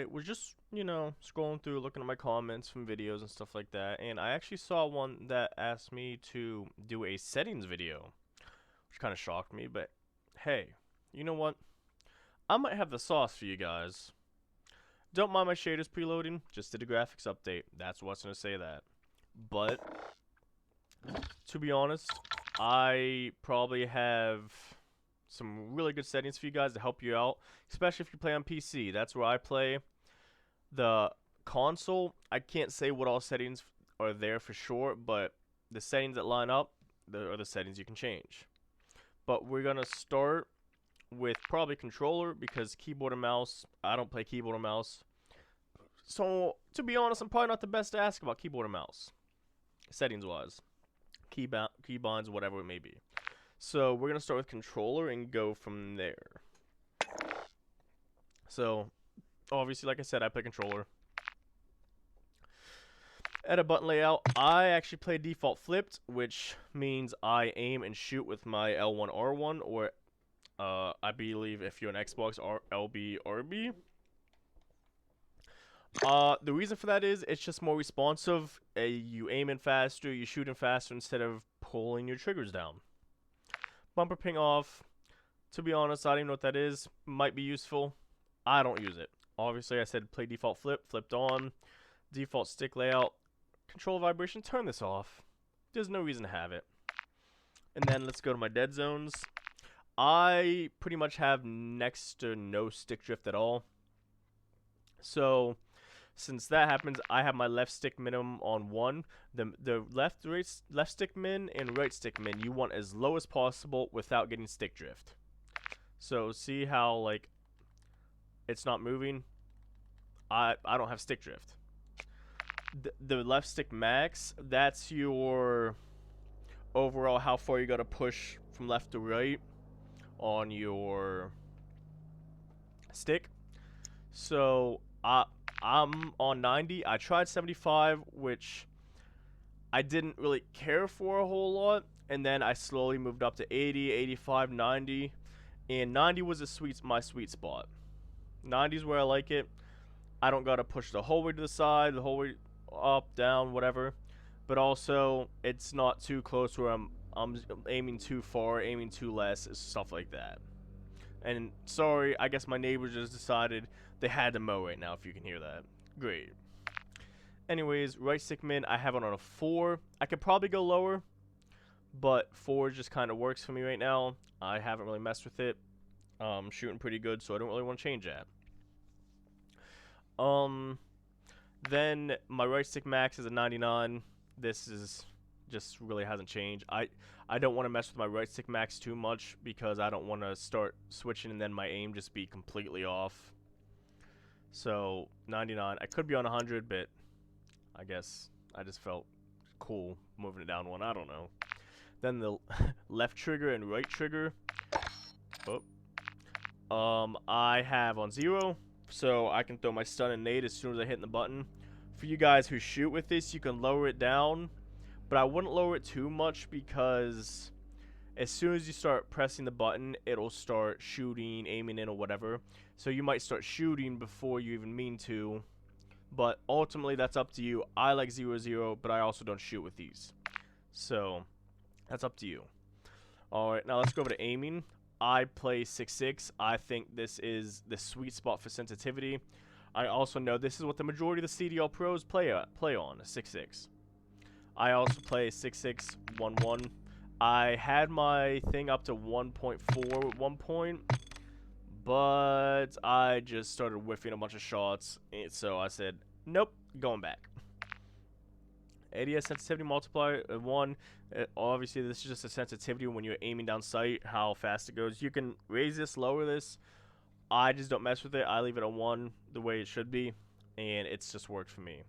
I was just, scrolling through, looking at my comments from videos and stuff like that, and I actually saw one that asked me to do a settings video, which kind of shocked me, but hey, you know what? I might have the sauce for you guys. Don't mind my shaders preloading, just did a graphics update. That's what's gonna say that. But, to be honest, I probably have some really good settings for you guys to help you out, especially if you play on PC. That's where I play. The console, I can't say what all settings are there for sure, but the settings that line up are the settings you can change. But we're gonna start with probably controller because keyboard and mouse, I don't play keyboard and mouse. So to be honest, I'm probably not the best to ask about keyboard and mouse, settings wise, keybinds, whatever it may be. So we're gonna start with controller and go from there. So obviously, like I said, I play controller. Edit button layout, I actually play default flipped, which means I aim and shoot with my L1 R1, or I believe if you're an Xbox, LB RB. The reason for that is it's just more responsive. You aim in faster, you shoot in faster instead of pulling your triggers down. Bumper ping off. To be honest, I don't even know what that is. Might be useful. I don't use it. Obviously, I said play default flipped on. Default stick layout. Control vibration, turn this off. There's no reason to have it. And then let's go to my dead zones. I pretty much have next to no stick drift at all. So, since that happens, I have my left stick minimum on 1. The left stick min and right stick min, you want as low as possible without getting stick drift. So, see how, like, it's not moving? I don't have stick drift. The left stick max, that's your overall how far you gotta push from left to right on your stick. So I'm on 90. I tried 75, which I didn't really care for a whole lot, and then I slowly moved up to 80, 85, 90, and 90 was my sweet spot. 90 is where I like it. I don't gotta push the whole way to the side, the whole way up, down, whatever. But also, it's not too close where I'm aiming too far, aiming too less, stuff like that. And sorry, I guess my neighbors just decided they had to mow right now, if you can hear that. Great. Anyways, right stick min, I have it on a 4. I could probably go lower, but 4 just kind of works for me right now. I haven't really messed with it. I'm shooting pretty good, so I don't really want to change that. Then my right stick max is a 99. This is just really hasn't changed. I don't want to mess with my right stick max too much because I don't want to start switching and then my aim just be completely off. So 99. I could be on 100, but I guess I just felt cool moving it down one. I don't know. Then the left trigger and right trigger. I have on 0. So I can throw my stun and nade as soon as I hit the button. For you guys who shoot with this, you can lower it down, but I wouldn't lower it too much because as soon as you start pressing the button, it'll start shooting, aiming in, or whatever. So you might start shooting before you even mean to, but ultimately that's up to you. I like 0-0, but I also don't shoot with these. So that's up to you. Alright, now let's go over to aiming. I play 6.6. I think this is the sweet spot for sensitivity. I also know this is what the majority of the CDL pros play on, 6.6. I also play 6.6, 1.1. I had my thing up to 1.4 at one point, but I just started whiffing a bunch of shots, so I said, nope, going back. ADS sensitivity multiplier 1. Obviously, this is just a sensitivity when you're aiming down sight, how fast it goes. You can raise this, lower this. I just don't mess with it. I leave it on 1 the way it should be, and it's just worked for me.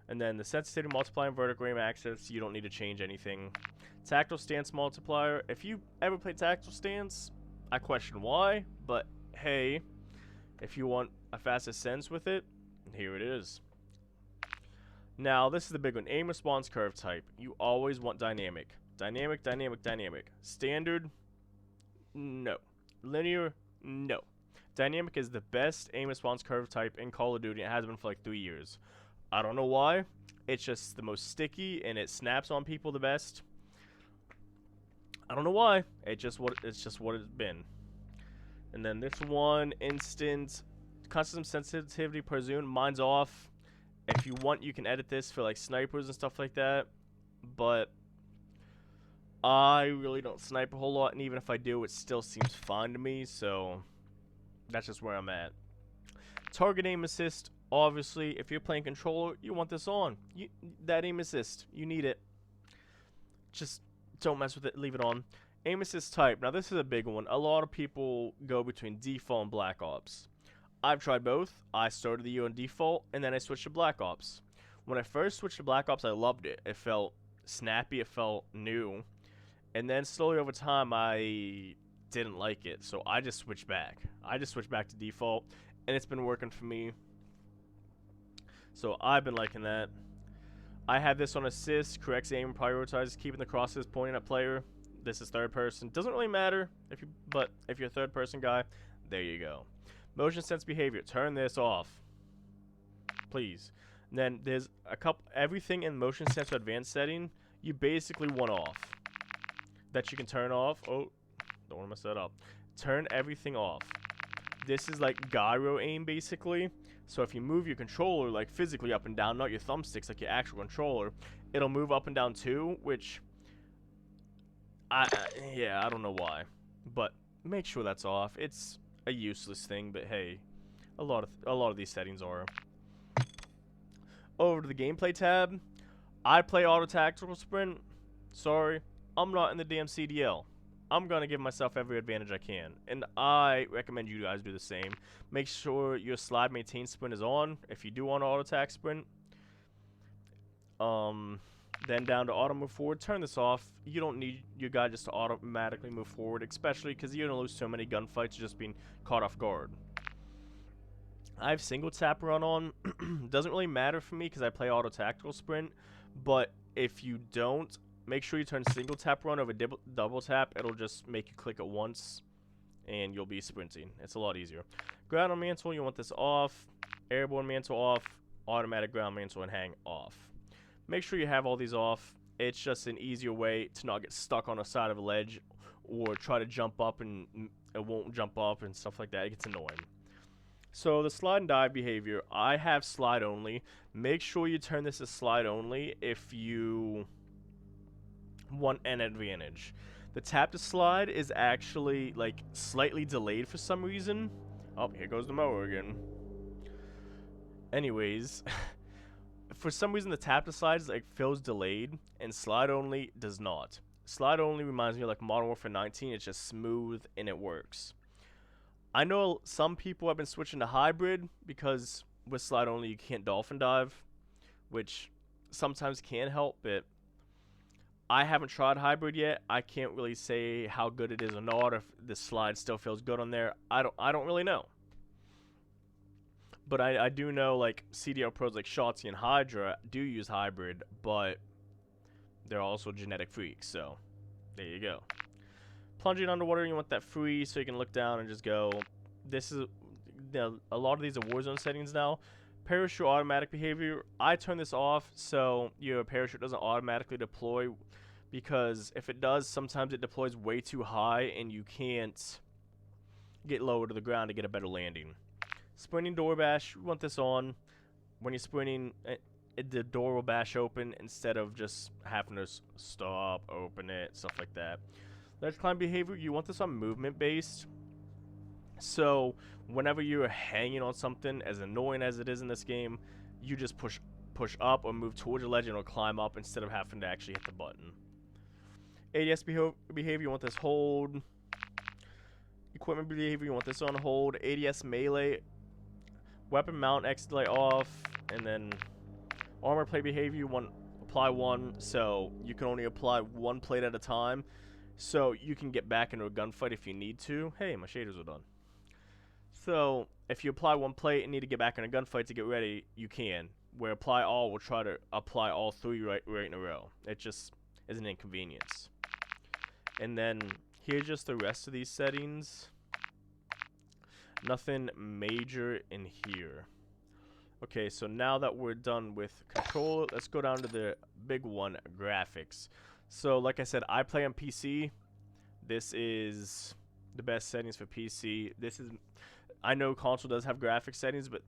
And then the sensitivity multiplier and vertical aim axis, you don't need to change anything. Tactile stance multiplier. If you ever play tactile stance, I question why, but hey, if you want a faster sense with it, here it is. Now, this is the big one. Aim response curve type. You always want dynamic. Dynamic, dynamic, dynamic. Standard, no. Linear, no. Dynamic is the best aim response curve type in Call of Duty. It has been for like 3 years. I don't know why. It's just the most sticky and it snaps on people the best. I don't know why. It's just what it's been. And then this one, instant custom sensitivity per zoom. Mine's off. If you want, you can edit this for like snipers and stuff like that. But I really don't snipe a whole lot, and even if I do, it still seems fine to me. So that's just where I'm at. Target aim assist. Obviously, if you're playing controller, you want this on. That aim assist, you need it. Just don't mess with it. Leave it on. Aim assist type. Now this is a big one. A lot of people go between default and Black Ops. I've tried both. I started the year on default, and then I switched to Black Ops. When I first switched to Black Ops, I loved it. It felt snappy. It felt new. And then slowly over time, I didn't like it, so I just switched back. I just switched back to default, and it's been working for me. So I've been liking that. I have this on assist, corrects aim, prioritizes keeping the crosses pointing at player. This is third person. Doesn't really matter but if you're a third person guy, there you go. Motion sense behavior. Turn this off, please. And then there's a couple. Everything in motion sensor advanced setting, you basically want off. That you can turn off. Oh, don't want to mess that up. Turn everything off. This is like gyro aim basically. So if you move your controller like physically up and down, not your thumbsticks like your actual controller, it'll move up and down too, which yeah, I don't know why, but make sure that's off. It's a useless thing, but hey, a lot of these settings are. Over to the gameplay tab. I play auto tactical sprint. Sorry, I'm not in the damn CDL. I'm going to give myself every advantage I can, and I recommend you guys do the same. Make sure your slide maintain sprint is on if you do want to auto attack sprint. Then down to auto move forward. Turn this off. You don't need your guy just to automatically move forward, especially because you're going to lose so many gunfights just being caught off guard. I have single tap run on. Doesn't really matter for me because I play auto tactical sprint, but if you don't, make sure you turn single tap run over double tap. It'll just make you click it once, and you'll be sprinting. It's a lot easier. Ground mantle, you want this off. Airborne mantle off. Automatic ground mantle and hang off. Make sure you have all these off. It's just an easier way to not get stuck on the side of a ledge or try to jump up and it won't jump up and stuff like that. It gets annoying. So the slide and dive behavior, I have slide only. Make sure you turn this to slide only if you want an advantage. The tap to slide is actually like slightly delayed for some reason. Oh, here goes the mower again. Anyways, for some reason the tap to slide is like feels delayed and slide only does not. Slide only reminds me of like Modern Warfare 19. It's just smooth and it works. I know some people have been switching to hybrid because with slide only you can't dolphin dive, which sometimes can help, but I haven't tried hybrid yet. I can't really say how good it is or not. If the slide still feels good on there, I don't really know. But I do know like CDL pros like Shotzi and Hydra do use hybrid, but they're also genetic freaks. So there you go. Plunging underwater, you want that free so you can look down and just go. This is a lot of these are Warzone settings now. Parachute automatic behavior. I turn this off so your parachute doesn't automatically deploy, because if it does, sometimes it deploys way too high and you can't get lower to the ground to get a better landing. Sprinting door bash, you want this on. When you're sprinting, the door will bash open instead of just having to stop, open it, stuff like that. Ledge climb behavior, you want this on movement based. So whenever you're hanging on something, as annoying as it is in this game, you just push up or move towards the ledge and it'll climb up instead of having to actually hit the button. ADS behavior, you want this hold. Equipment behavior, you want this on hold. ADS melee, weapon mount X delay off, and then armor plate behavior, you want apply one, so you can only apply one plate at a time, so you can get back into a gunfight if you need to. Hey, my shaders are done. So if you apply one plate and need to get back in a gunfight to get ready, you can. Where apply all will try to apply all three right in a row. It just is an inconvenience. And then here's just the rest of these settings. Nothing major in here. Okay, so now that we're done with controller, let's go down to the big one, graphics. So like I said, I play on PC. This is the best settings for PC. I know console does have graphics settings, but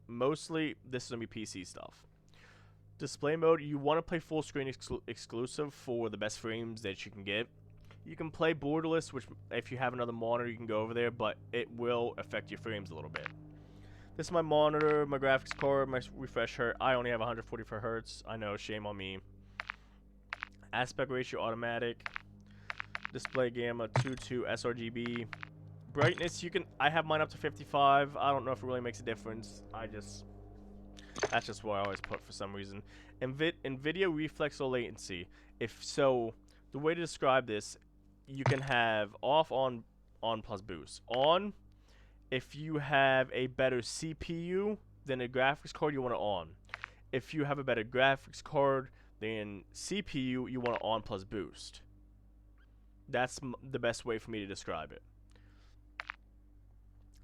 mostly this is going to be PC stuff. Display mode, you want to play full screen exclusive for the best frames that you can get. You can play borderless, which if you have another monitor, you can go over there, but it will affect your frames a little bit. This is my monitor, my graphics card, my refresh rate. I only have 144 hertz. I know, shame on me. Aspect ratio automatic. Display gamma 22 sRGB. Brightness, I have mine up to 55. I don't know if it really makes a difference. That's just what I always put for some reason. NVIDIA reflex low latency. The way to describe this, you can have off, on plus boost. On, if you have a better CPU than a graphics card, you want it on. If you have a better graphics card than CPU, you want it on plus boost. That's the best way for me to describe it.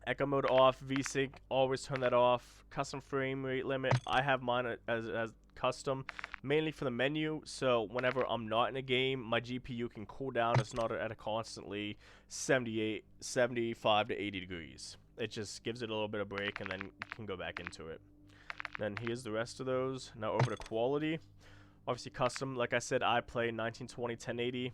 Echo mode off, VSync, always turn that off. Custom frame rate limit, I have mine as custom, mainly for the menu, so whenever I'm not in a game, my GPU can cool down. It's not at a constantly 75 to 80 degrees. It just gives it a little bit of break, and then you can go back into it. Then here's the rest of those. Now over to quality. Obviously custom, like I said, I play 1920 1080.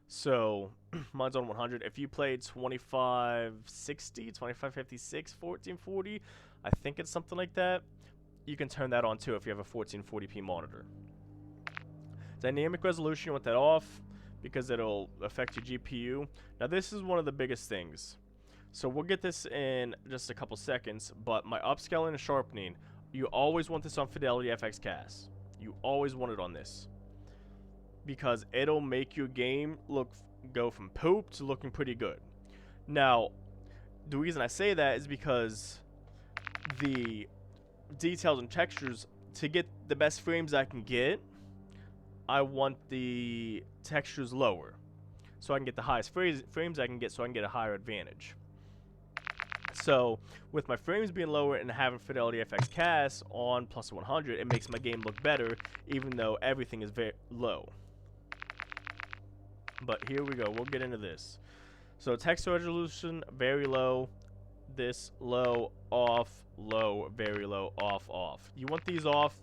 So mine's on 100. If you played 2560, 2556, 1440, I think it's something like that, you can turn that on too if you have a 1440p monitor. Dynamic resolution, you want that off because it'll affect your GPU. Now this is one of the biggest things. So we'll get this in just a couple seconds, but my upscaling and sharpening, you always want this on Fidelity FX CAS. You always want it on this, because it'll make your game go from poop to looking pretty good. Now, the reason I say that is because the details and textures, to get the best frames I can get, I want the textures lower, so I can get the highest frames I can get, so I can get a higher advantage. So with my frames being lower and having Fidelity FX CAS on plus 100, it makes my game look better, even though everything is very low. But here we go, we'll get into this. So text resolution, very low. This low, off, low, very low, off, off. You want these off.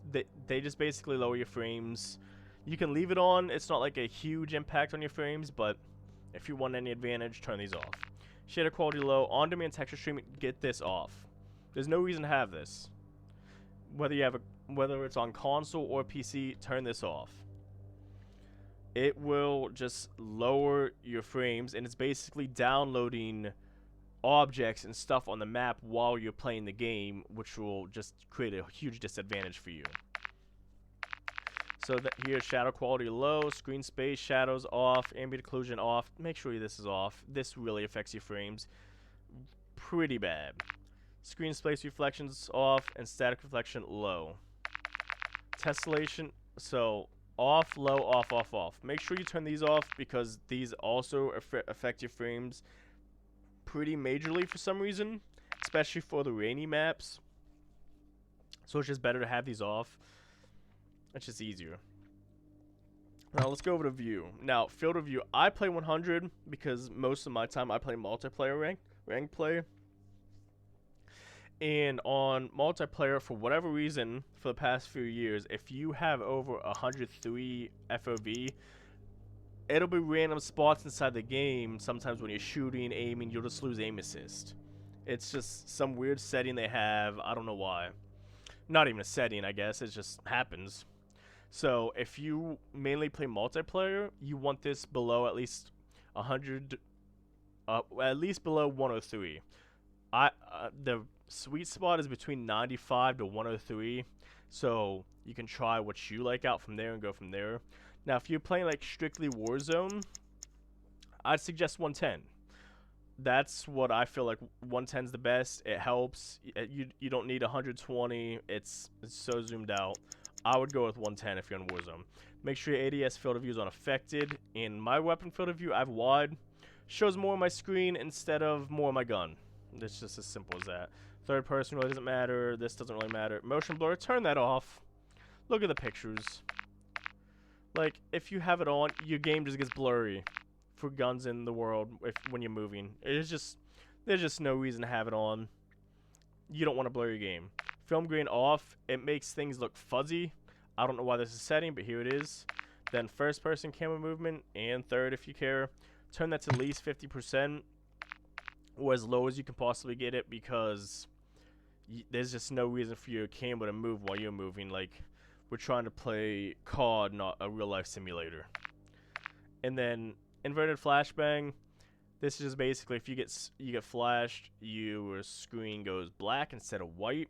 They just basically lower your frames. You can leave it on. It's not like a huge impact on your frames, but if you want any advantage, turn these off. Shader quality low. On-demand texture streaming, get this off. There's no reason to have this. Whether it's on console or PC, turn this off. It will just lower your frames, and it's basically downloading objects and stuff on the map while you're playing the game, which will just create a huge disadvantage for you. So here's shadow quality low, screen space, shadows off, ambient occlusion off. Make sure this is off. This really affects your frames pretty bad. Screen space reflections off, and static reflection low. Tessellation, so off, low, off, off, off. Make sure you turn these off because these also affect your frames pretty majorly for some reason, especially for the rainy maps. So it's just better to have these off. It's just easier. Now let's go over to view. Now field of view, I play 100 because most of my time I play multiplayer ranked play. And on multiplayer, for whatever reason, for the past few years, if you have over 103 FOV, it'll be random spots inside the game. Sometimes when you're shooting, aiming, you'll just lose aim assist. It's just some weird setting they have. I don't know why. Not even a setting, I guess. It just happens. So if you mainly play multiplayer, you want this below at least 100, at least below 103. The sweet spot is between 95 to 103, so you can try what you like out from there and go from there. Now, if you're playing like strictly Warzone, I'd suggest 110. That's what I feel like. 110 is the best. It helps. You don't need 120. It's so zoomed out. I would go with 110 if you're in Warzone. Make sure your ADS field of view is unaffected. In my weapon field of view, I have wide. Shows more of my screen instead of more of my gun. It's just as simple as that. Third person really doesn't matter. This doesn't really matter. Motion blur, turn that off. Look at the pictures. Like, if you have it on, your game just gets blurry for guns in the world when you're moving. There's just no reason to have it on. You don't want to blur your game. Film grain off, it makes things look fuzzy. I don't know why this is setting, but here it is. Then first person camera movement, and third if you care. Turn that to at least 50%, or as low as you can possibly get it, because there's just no reason for your camera to move while you're moving. Like, we're trying to play COD, not a real life simulator. And then inverted flashbang. This is just basically if you get flashed, your screen goes black instead of white.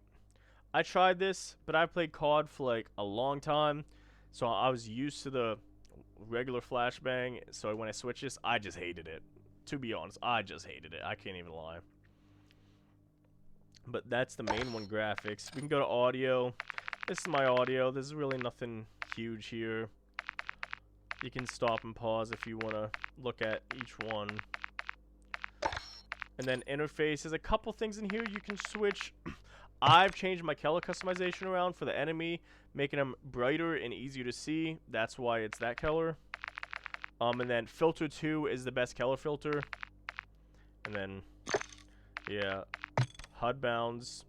I tried this, but I played COD for like a long time, so I was used to the regular flashbang. So when I switched this, I just hated it. To be honest, I just hated it. I can't even lie. But that's the main one, graphics. We can go to audio. This is my audio. There's really nothing huge here. You can stop and pause if you want to look at each one. And then interface. There's a couple things in here you can switch. I've changed my color customization around for the enemy, making them brighter and easier to see. That's why it's that color. And then filter 2 is the best color filter. And then, yeah, HUD bounds.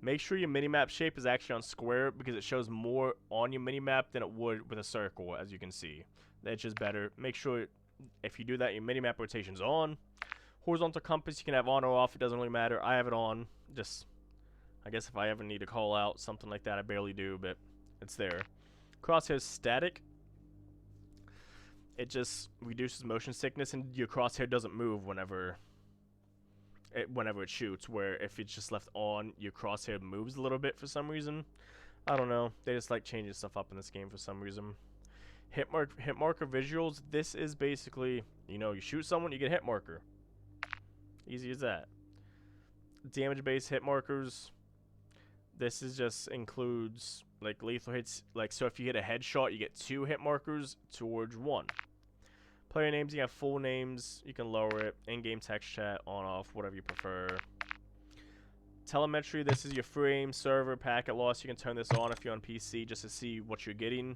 Make sure your minimap shape is actually on square, because it shows more on your minimap than it would with a circle, as you can see. That's just better. Make sure if you do that, your minimap rotation's on. Horizontal compass you can have on or off. It doesn't really matter. I have it on. Just, I guess if I ever need to call out something like that, I barely do, but it's there. Crosshair's static. It just reduces motion sickness, and your crosshair doesn't move whenever it shoots, where if it's just left on, your crosshair moves a little bit for some reason. I don't know. They just like changing stuff up in this game for some reason. Hit marker visuals. This is basically, you shoot someone, you get a hit marker. Easy as that. Damage based hit markers. This is just includes like lethal hits. Like, so if you hit a headshot, you get 2 hit markers towards 1. Player names, you have full names. You can lower it. In-game text chat, on, off, whatever you prefer. Telemetry, this is your frame, server, packet loss. You can turn this on if you're on PC just to see what you're getting.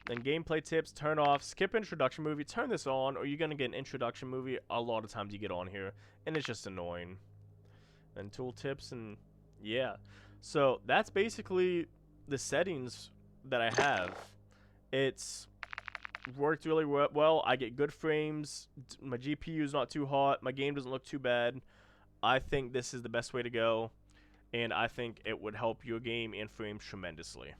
Then gameplay tips, turn off, skip introduction movie, turn this on, or you're going to get an introduction movie. A lot of times you get on here, and it's just annoying. And tool tips, and yeah. So that's basically the settings that I have. It's worked really well. I get good frames. My GPU is not too hot. My game doesn't look too bad. I think this is the best way to go, and I think it would help your game and frames tremendously.